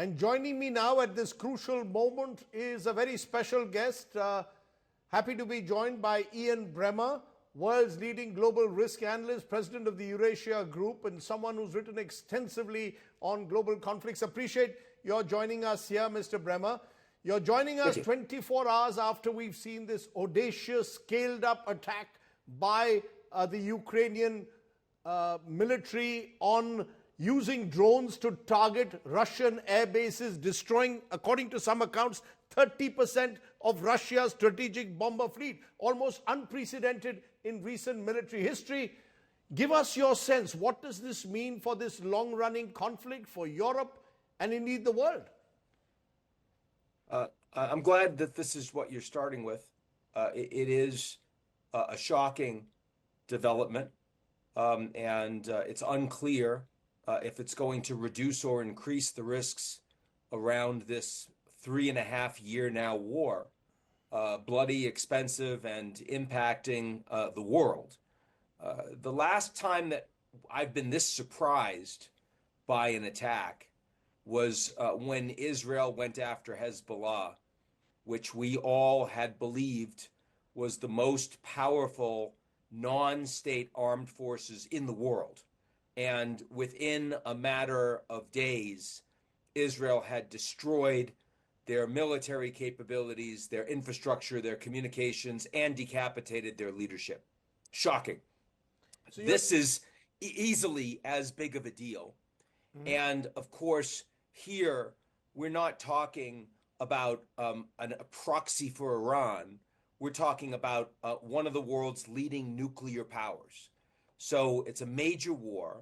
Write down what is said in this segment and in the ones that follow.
And joining me now at this crucial moment is a very special guest. Happy to be joined by Ian Bremmer, world's leading global risk analyst, president of the Eurasia Group, and someone who's written extensively on global conflicts. Appreciate your joining us here, Mr. Bremmer. You're joining us 24 hours after we've seen this audacious, scaled-up attack by the Ukrainian military on using drones to target Russian air bases, destroying, according to some accounts, 30% of Russia's strategic bomber fleet, almost unprecedented in recent military history. Give us your sense. What does this mean for this long-running conflict, for Europe, and indeed the world? I'm glad that this is what you're starting with. It is a shocking development, and it's unclear if it's going to reduce or increase the risks around this 3.5-year now war, bloody, expensive, and impacting the world. The last time that I've been this surprised by an attack was when Israel went after Hezbollah, which we all had believed was the most powerful non-state armed forces in the world. And within a matter of days, Israel had destroyed their military capabilities, their infrastructure, their communications, and decapitated their leadership. Shocking. So this is easily as big of a deal. And of course, here, we're not talking about a proxy for Iran. We're talking about one of the world's leading nuclear powers. So it's a major war.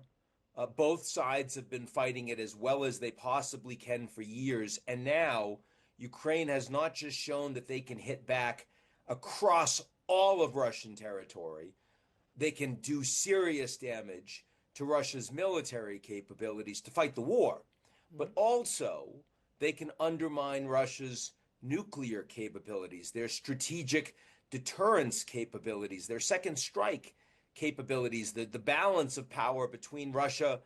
Both sides have been fighting it as well as they possibly can for years. And now Ukraine has not just shown that they can hit back across all of Russian territory. They can do serious damage to Russia's military capabilities to fight the war. But also, they can undermine Russia's nuclear capabilities, their strategic deterrence capabilities, their second strike capabilities, the balance of power between Russia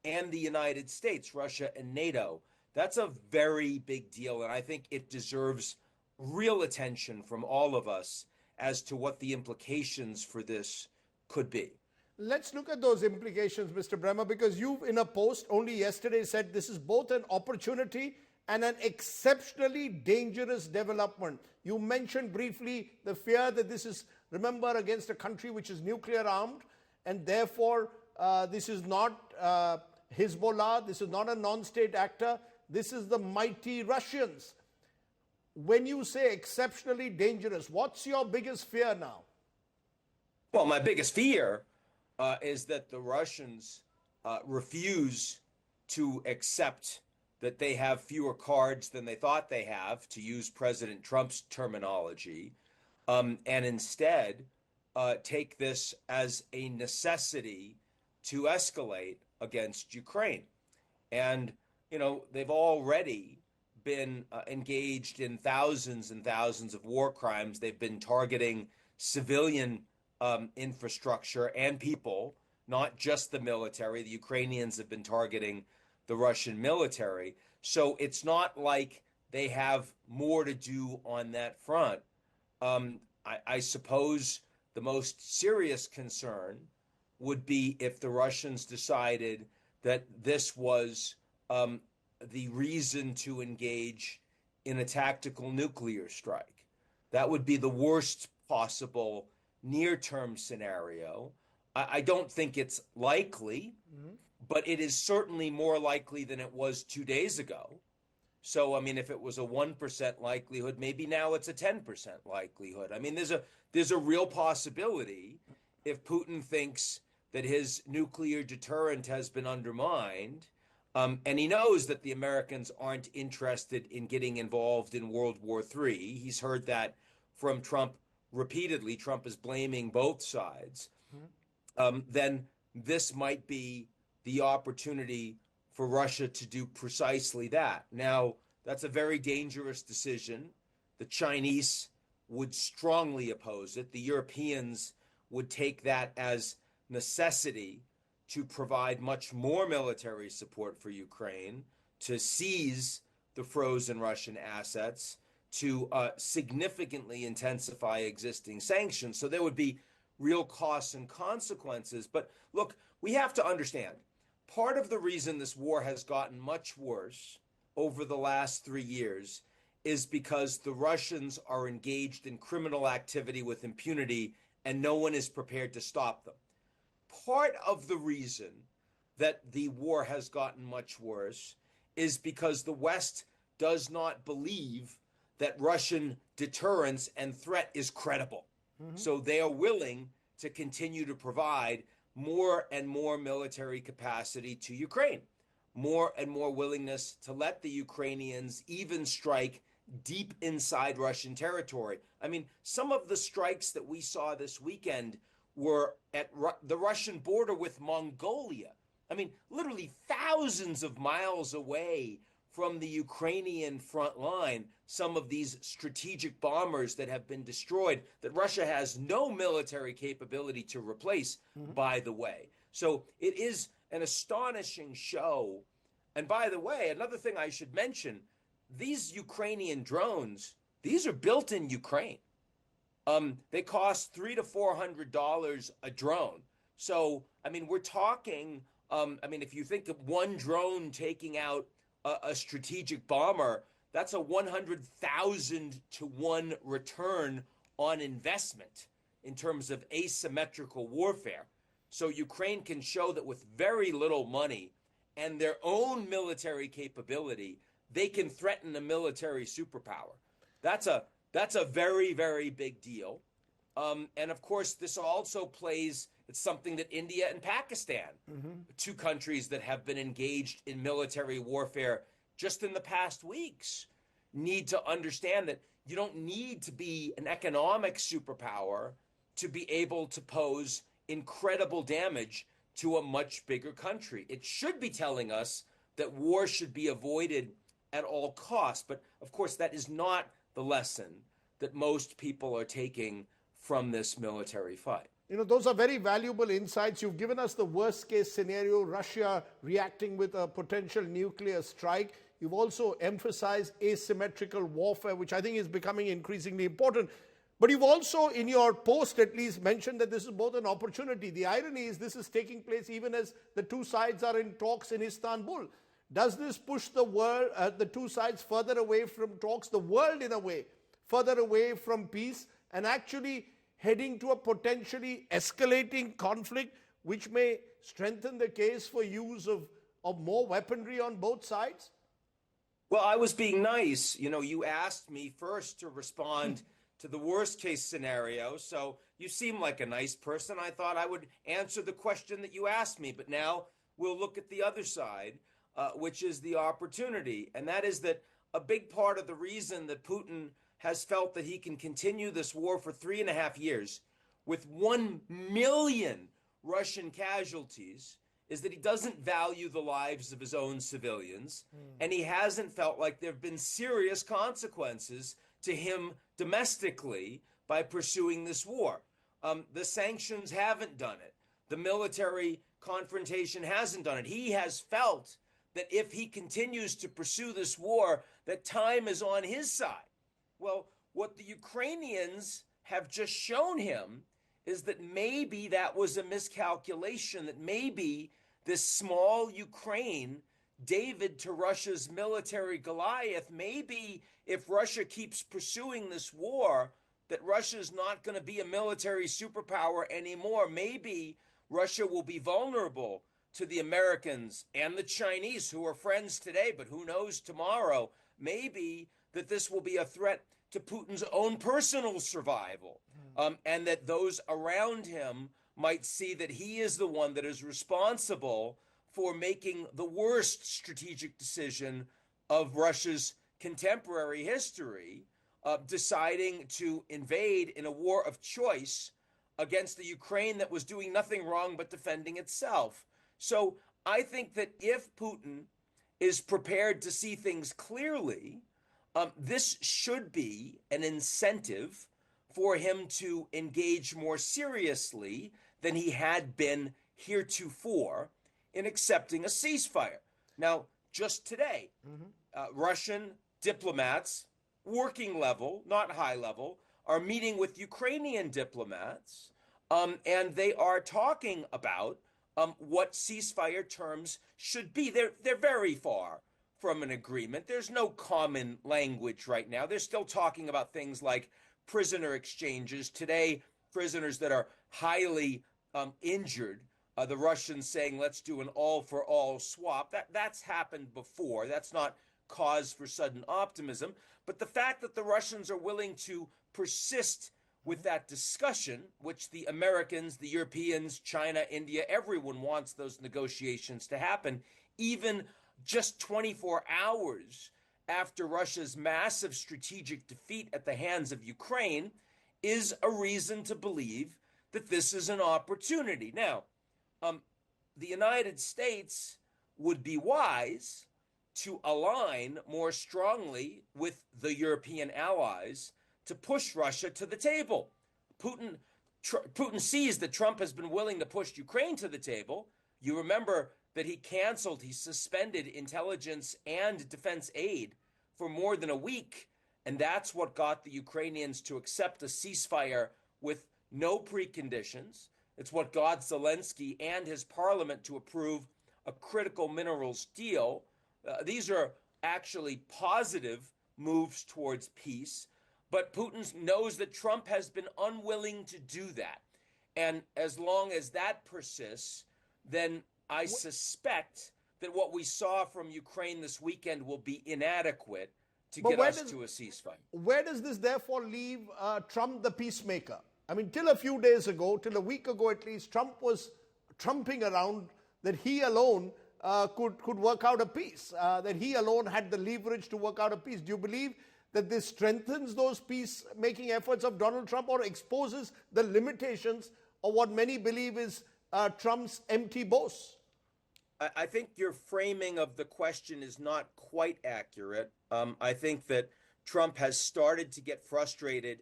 and the United States, Russia and NATO. That's a very big deal, and I think it deserves real attention from all of us as to what the implications for this could be. Let's look at those implications, Mr. Bremmer, because you, in a post only yesterday, said this is both an opportunity and an exceptionally dangerous development. You mentioned briefly the fear that this is, remember, against a country which is nuclear armed, and therefore this is not Hezbollah, this is not a non-state actor, this is the mighty Russians. When you say exceptionally dangerous, what's your biggest fear now? Well, my biggest fear is that the Russians refuse to accept that they have fewer cards than they thought they have, to use President Trump's terminology, and instead take this as a necessity to escalate against Ukraine. And, you know, they've already been engaged in thousands and thousands of war crimes. They've been targeting civilian infrastructure and people, not just the military. The Ukrainians have been targeting the Russian military. So it's not like they have more to do on that front. I suppose the most serious concern would be if the Russians decided that this was the reason to engage in a tactical nuclear strike. That would be the worst possible near-term scenario. I don't think it's likely, but it is certainly more likely than it was 2 days ago. So, I mean, if it was a 1% likelihood, maybe now it's a 10% likelihood. I mean, there's a real possibility if Putin thinks that his nuclear deterrent has been undermined, and he knows that the Americans aren't interested in getting involved in World War III. He's heard that from Trump repeatedly. Trump is blaming both sides. Then this might be the opportunity for Russia to do precisely that. Now, that's a very dangerous decision. The Chinese would strongly oppose it. The Europeans would take that as necessity to provide much more military support for Ukraine, to seize the frozen Russian assets, to significantly intensify existing sanctions. So there would be real costs and consequences. But look, we have to understand, part of the reason this war has gotten much worse over the last 3 years is because the Russians are engaged in criminal activity with impunity and no one is prepared to stop them. Part of the reason that the war has gotten much worse is because the West does not believe that Russian deterrence and threat is credible. So they are willing to continue to provide more and more military capacity to Ukraine, more and more willingness to let the Ukrainians even strike deep inside Russian territory. I mean, some of the strikes that we saw this weekend were at the Russian border with Mongolia. I mean, literally thousands of miles away from the Ukrainian front line, some of these strategic bombers that have been destroyed, that Russia has no military capability to replace, by the way. So it is an astonishing show. And by the way, another thing I should mention, these Ukrainian drones, these are built in Ukraine. They cost $300 to $400 a drone. So, I mean, we're talking, if you think of one drone taking out a strategic bomber, that's a 100,000 to 1 return on investment in terms of asymmetrical warfare. So Ukraine can show that with very little money and their own military capability, they can threaten a military superpower. That's a very, very big deal. And of course, this also plays, it's something that India and Pakistan, two countries that have been engaged in military warfare just in the past weeks, need to understand that you don't need to be an economic superpower to be able to pose incredible damage to a much bigger country. It should be telling us that war should be avoided at all costs. But of course, that is not the lesson that most people are taking from this military fight. You know, those are very valuable insights. You've given us the worst case scenario, Russia reacting with a potential nuclear strike. You've also emphasized asymmetrical warfare, which I think is becoming increasingly important. But you've also, in your post at least, mentioned that this is both an opportunity. The irony is this is taking place even as the two sides are in talks in Istanbul. Does this push the world, the two sides further away from talks, the world in a way, further away from peace, and actually heading to a potentially escalating conflict, which may strengthen the case for use of more weaponry on both sides? Well, I was being nice. You know, you asked me first to respond to the worst case scenario. So you seem like a nice person. I thought I would answer the question that you asked me. But now we'll look at the other side, which is the opportunity. And that is that a big part of the reason that Putin has felt that he can continue this war for 3.5 years with 1 million Russian casualties is that he doesn't value the lives of his own civilians, and he hasn't felt like there have been serious consequences to him domestically by pursuing this war. The sanctions haven't done it. The military confrontation hasn't done it. He has felt that if he continues to pursue this war, that time is on his side. Well, what the Ukrainians have just shown him is that maybe that was a miscalculation, that maybe this small Ukraine, David to Russia's military Goliath, maybe if Russia keeps pursuing this war, that Russia's not going to be a military superpower anymore. Maybe Russia will be vulnerable to the Americans and the Chinese, who are friends today, but who knows tomorrow. Maybe that this will be a threat to Putin's own personal survival, and that those around him might see that he is the one that is responsible for making the worst strategic decision of Russia's contemporary history, deciding to invade in a war of choice against the Ukraine that was doing nothing wrong but defending itself. So I think that if Putin is prepared to see things clearly, this should be an incentive for him to engage more seriously than he had been heretofore in accepting a ceasefire. Now, just today, Russian diplomats, working level, not high level, are meeting with Ukrainian diplomats, and they are talking about what ceasefire terms should be. They're very far from an agreement. There's no common language right now. They're still talking about things like prisoner exchanges. Today, prisoners that are highly injured, the Russians saying, let's do an all-for-all swap. That's happened before. That's not cause for sudden optimism. But the fact that the Russians are willing to persist with that discussion, which the Americans, the Europeans, China, India, everyone wants those negotiations to happen, even just 24 hours after Russia's massive strategic defeat at the hands of Ukraine, is a reason to believe that this is an opportunity. Now, the United States would be wise to align more strongly with the European allies to push Russia to the table. Putin sees that Trump has been willing to push Ukraine to the table. You remember that he suspended intelligence and defense aid for more than a week. And that's what got the Ukrainians to accept a ceasefire with no preconditions. It's what got Zelensky and his parliament to approve a critical minerals deal. These are actually positive moves towards peace. But Putin knows that Trump has been unwilling to do that. And as long as that persists, then I suspect that what we saw from Ukraine this weekend will be inadequate to get us to a ceasefire. Where does this therefore leave Trump the peacemaker? I mean, till a few days ago, till a week ago at least, Trump was trumping around that he alone could work out a peace, that he alone had the leverage to work out a peace. Do you believe that this strengthens those peace-making efforts of Donald Trump or exposes the limitations of what many believe is Trump's empty boasts? I think your framing of the question is not quite accurate. I think that Trump has started to get frustrated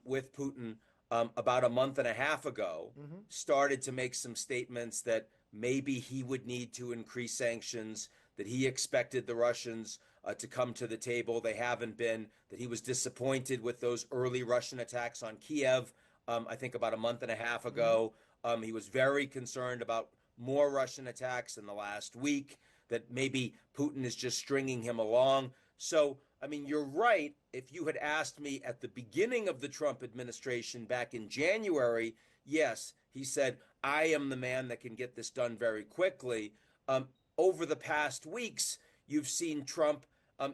with Putin about a month and a half ago, started to make some statements that maybe he would need to increase sanctions, that he expected the Russians to come to the table. They haven't been, that he was disappointed with those early Russian attacks on Kiev, I think about a month and a half ago. He was very concerned about more Russian attacks in the last week, that maybe Putin is just stringing him along. So, I mean, you're right. If you had asked me at the beginning of the Trump administration back in January, yes, he said, I am the man that can get this done very quickly. Over the past weeks, you've seen Trump,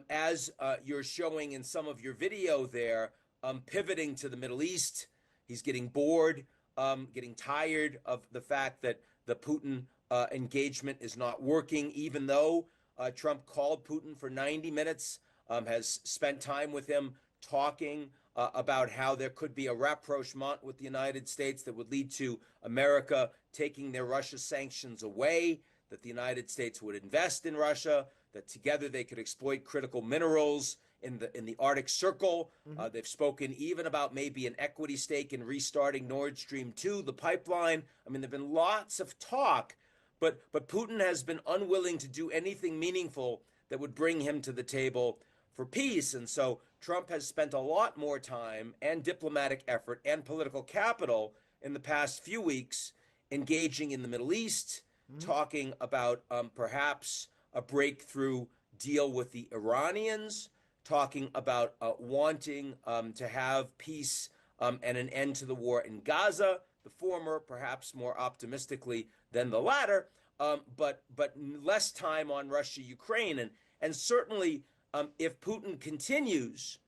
as you're showing in some of your video there, pivoting to the Middle East. He's getting bored, getting tired of the fact that the Putin engagement is not working, even though Trump called Putin for 90 minutes, has spent time with him talking about how there could be a rapprochement with the United States that would lead to America taking their Russia sanctions away, that the United States would invest in Russia, that together they could exploit critical minerals in the Arctic Circle. They've spoken even about maybe an equity stake in restarting Nord Stream 2, the pipeline. I mean, there have been lots of talk, but Putin has been unwilling to do anything meaningful that would bring him to the table for peace. And so Trump has spent a lot more time and diplomatic effort and political capital in the past few weeks engaging in the Middle East, talking about perhaps a breakthrough deal with the Iranians, talking about wanting to have peace and an end to the war in Gaza, the former perhaps more optimistically than the latter, but less time on Russia-Ukraine. And certainly if Putin continues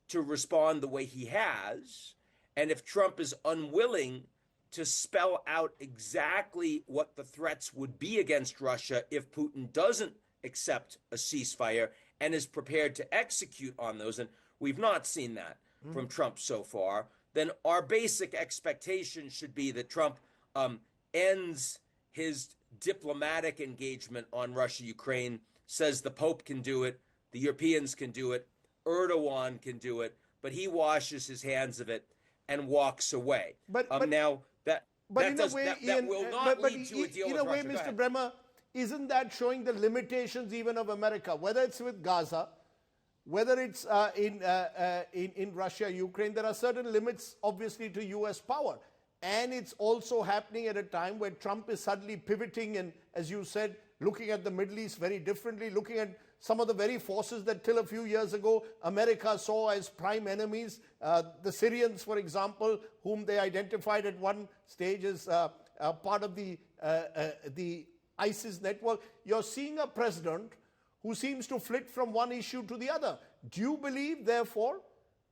to respond the way he has, and if Trump is unwilling to spell out exactly what the threats would be against Russia if Putin doesn't accept a ceasefire and is prepared to execute on those, and we've not seen that from Trump so far, then our basic expectation should be that Trump ends his diplomatic engagement on Russia-Ukraine, says the Pope can do it, the Europeans can do it, Erdogan can do it, but he washes his hands of it and walks away. But now that But that in does a way, that Ian, will not lead to a deal in with a way, Russia. Mr. Bremmer, isn't that showing the limitations even of America, whether it's with Gaza, whether it's in Russia, Ukraine? There are certain limits, obviously, to U.S. power. And it's also happening at a time where Trump is suddenly pivoting and, as you said, looking at the Middle East very differently, looking at some of the very forces that till a few years ago America saw as prime enemies. The Syrians, for example, whom they identified at one stage as part of the ISIS network. You're seeing a president who seems to flit from one issue to the other. Do you believe, therefore,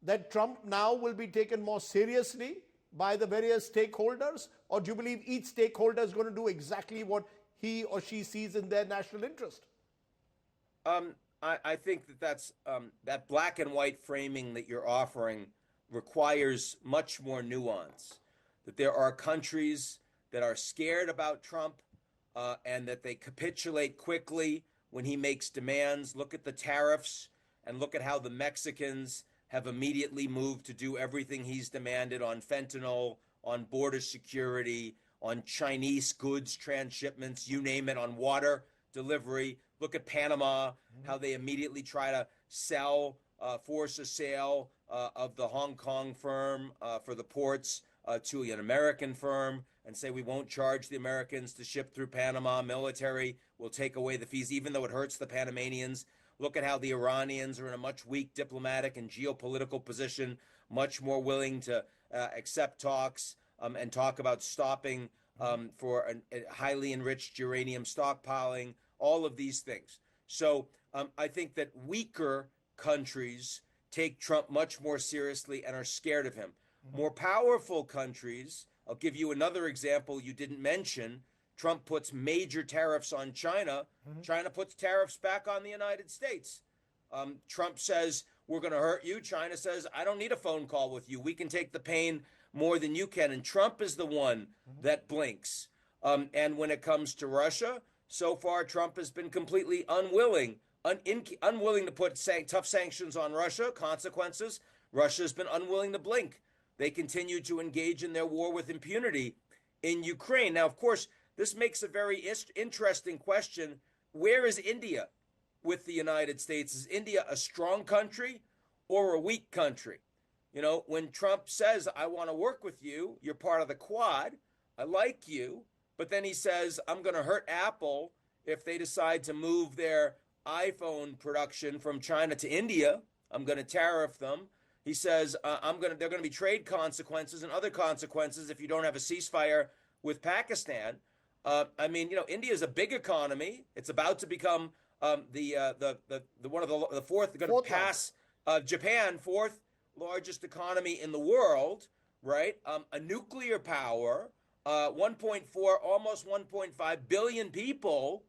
that Trump now will be taken more seriously by the various stakeholders, or do you believe each stakeholder is going to do exactly what he or she sees in their national interest? I think that's that black and white framing that you're offering requires much more nuance. That there are countries that are scared about Trump and that they capitulate quickly when he makes demands. Look at the tariffs and look at how the Mexicans have immediately moved to do everything he's demanded on fentanyl, on border security, on Chinese goods transshipments, you name it, on water delivery. Look at Panama, how they immediately try to force a sale of the Hong Kong firm for the ports to an American firm and say we won't charge the Americans to ship through Panama. Military will take away the fees, even though it hurts the Panamanians. Look at how the Iranians are in a much weak diplomatic and geopolitical position, much more willing to accept talks and talk about stopping for a highly enriched uranium stockpiling, all of these things. So I think that weaker countries take Trump much more seriously and are scared of him. More powerful countries, I'll give you another example you didn't mention. Trump puts major tariffs on China. China puts tariffs back on the United States. Trump says, we're going to hurt you. China says, I don't need a phone call with you. We can take the pain more than you can. And Trump is the one that blinks. And when it comes to Russia, so far, Trump has been completely unwilling to put tough sanctions on Russia, consequences. Russia has been unwilling to blink. They continue to engage in their war with impunity in Ukraine. Now, of course, this makes a very interesting question. Where is India with the United States? Is India a strong country or a weak country? You know, when Trump says, I want to work with you, you're part of the Quad, I like you, but then he says, I'm going to hurt Apple if they decide to move their iPhone production from China to India. I'm going to tariff them. He says, there are going to be trade consequences and other consequences if you don't have a ceasefire with Pakistan. I mean, you know, India is a big economy. It's about to become one of the fourth, going to pass Japan, fourth largest economy in the world, right? A nuclear power, 1.4, almost 1.5 billion people.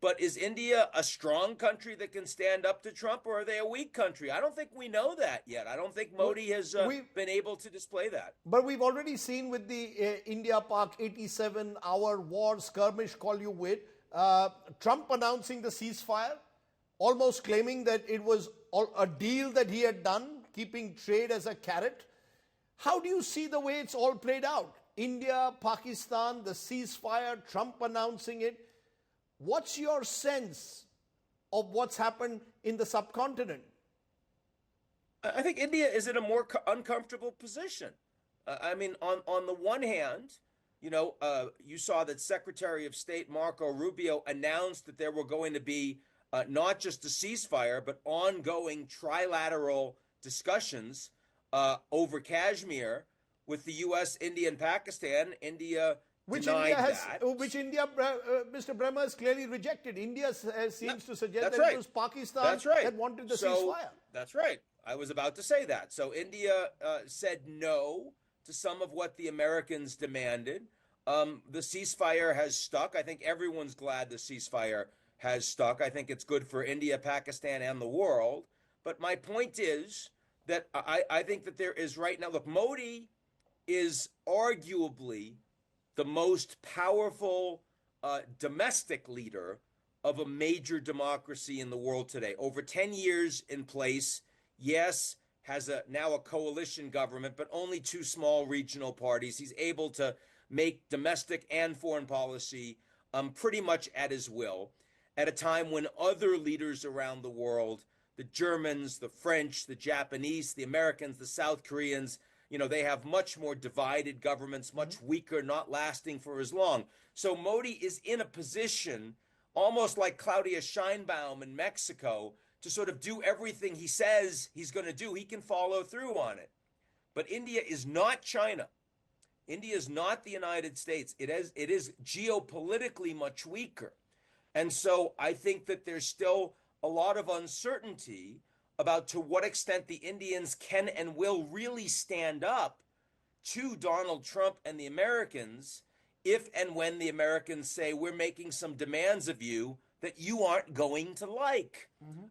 But is India a strong country that can stand up to Trump, or are they a weak country? I don't think we know that yet. I don't think Modi has been able to display that. But we've already seen with the India-Pak 87-hour war skirmish, call you wit, Trump announcing the ceasefire, almost claiming that it was a deal that he had done, keeping trade as a carrot. How do you see the way it's all played out? India, Pakistan, the ceasefire, Trump announcing it. What's your sense of what's happened in the subcontinent? I think India is in a more uncomfortable position. I mean, on the one hand, you know, you saw that Secretary of State Marco Rubio announced that there were going to be not just a ceasefire, but ongoing trilateral discussions over Kashmir with the U.S., India, and Pakistan. India denied that. Which India, Mr. Bremmer, has clearly rejected. India seems to suggest that right. It was Pakistan that wanted the ceasefire. That's right. I was about to say that. So India said no to some of what the Americans demanded. The ceasefire has stuck. I think everyone's glad the ceasefire has stuck. I think it's good for India, Pakistan, and the world. But my point is that I think that there is right now, look, Modi is arguably the most powerful domestic leader of a major democracy in the world today. Over 10 years in place, yes, has now a coalition government, but only two small regional parties. He's able to make domestic and foreign policy pretty much at his will, at a time when other leaders around the world, the Germans, the French, the Japanese, the Americans, the South Koreans, they have much more divided governments, much weaker, not lasting for as long. So Modi is in a position, almost like Claudia Sheinbaum in Mexico, to sort of do everything he says he's going to do. He can follow through on it. But India is not China. India is not the United States. It is geopolitically much weaker. And so I think that there's still a lot of uncertainty about to what extent the Indians can and will really stand up to Donald Trump and the Americans if and when the Americans say, we're making some demands of you that you aren't going to like.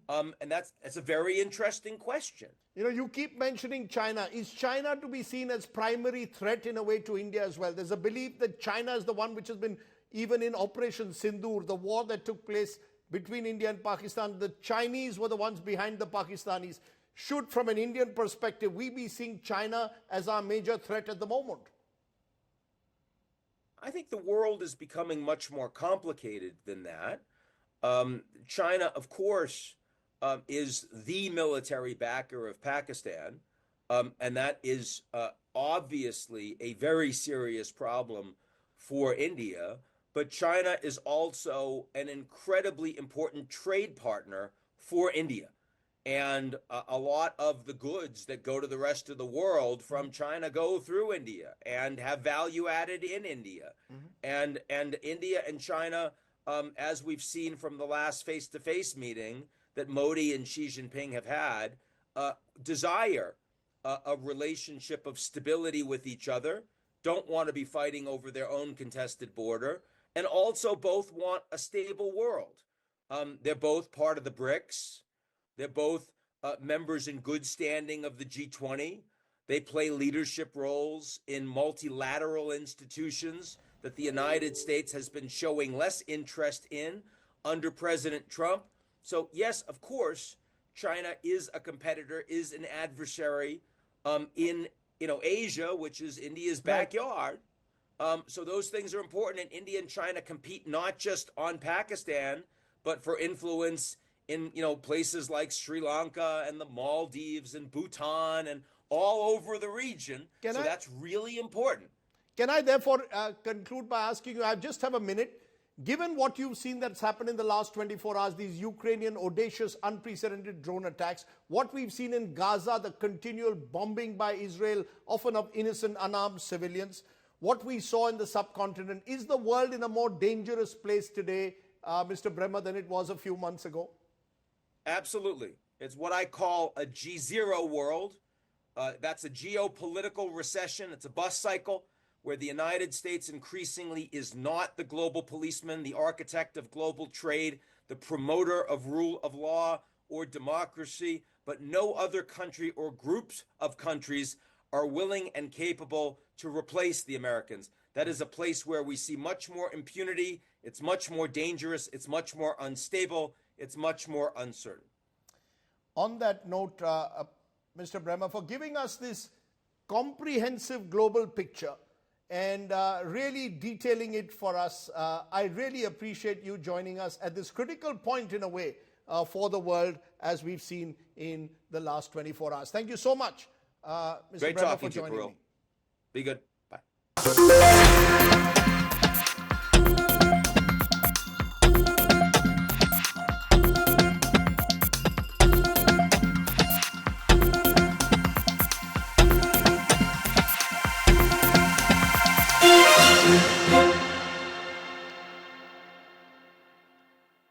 And that's a very interesting question. You keep mentioning China. Is China to be seen as primary threat in a way to India as well? There's a belief that China is the one which has been, even in Operation Sindoor, the war that took place between India and Pakistan, the Chinese were the ones behind the Pakistanis. Should, from an Indian perspective, we be seeing China as our major threat at the moment? I think the world is becoming much more complicated than that. China, of course, is the military backer of Pakistan, and that is obviously a very serious problem for India. But China is also an incredibly important trade partner for India. And a lot of the goods that go to the rest of the world from China go through India and have value added in India. And India and China, as we've seen from the last face-to-face meeting that Modi and Xi Jinping have had, desire a relationship of stability with each other, don't want to be fighting over their own contested border, and also both want a stable world. They're both part of the BRICS. They're both members in good standing of the G20. They play leadership roles in multilateral institutions that the United States has been showing less interest in under President Trump. So yes, of course, China is a competitor, is an adversary in Asia, which is India's backyard. So those things are important, and India and China compete not just on Pakistan, but for influence in places like Sri Lanka and the Maldives and Bhutan and all over the region. That's really important. Can I therefore conclude by asking you, I just have a minute, given what you've seen that's happened in the last 24 hours, these Ukrainian audacious, unprecedented drone attacks, what we've seen in Gaza, the continual bombing by Israel, often of innocent, unarmed civilians, what we saw in the subcontinent, is the world in a more dangerous place today, Mr. Bremmer, than it was a few months ago? Absolutely. It's what I call a G0 world. That's a geopolitical recession. It's a bus cycle where the United States increasingly is not the global policeman, the architect of global trade, the promoter of rule of law or democracy, but no other country or groups of countries are willing and capable to replace the Americans. That is a place where we see much more impunity. It's much more dangerous. It's much more unstable. It's much more uncertain. On that note, Mr. Bremmer, for giving us this comprehensive global picture and really detailing it for us, I really appreciate you joining us at this critical point in a way for the world, as we've seen in the last 24 hours. Thank you so much, Mr. Great Bremmer, talking for joining to you, me. Be good. Bye.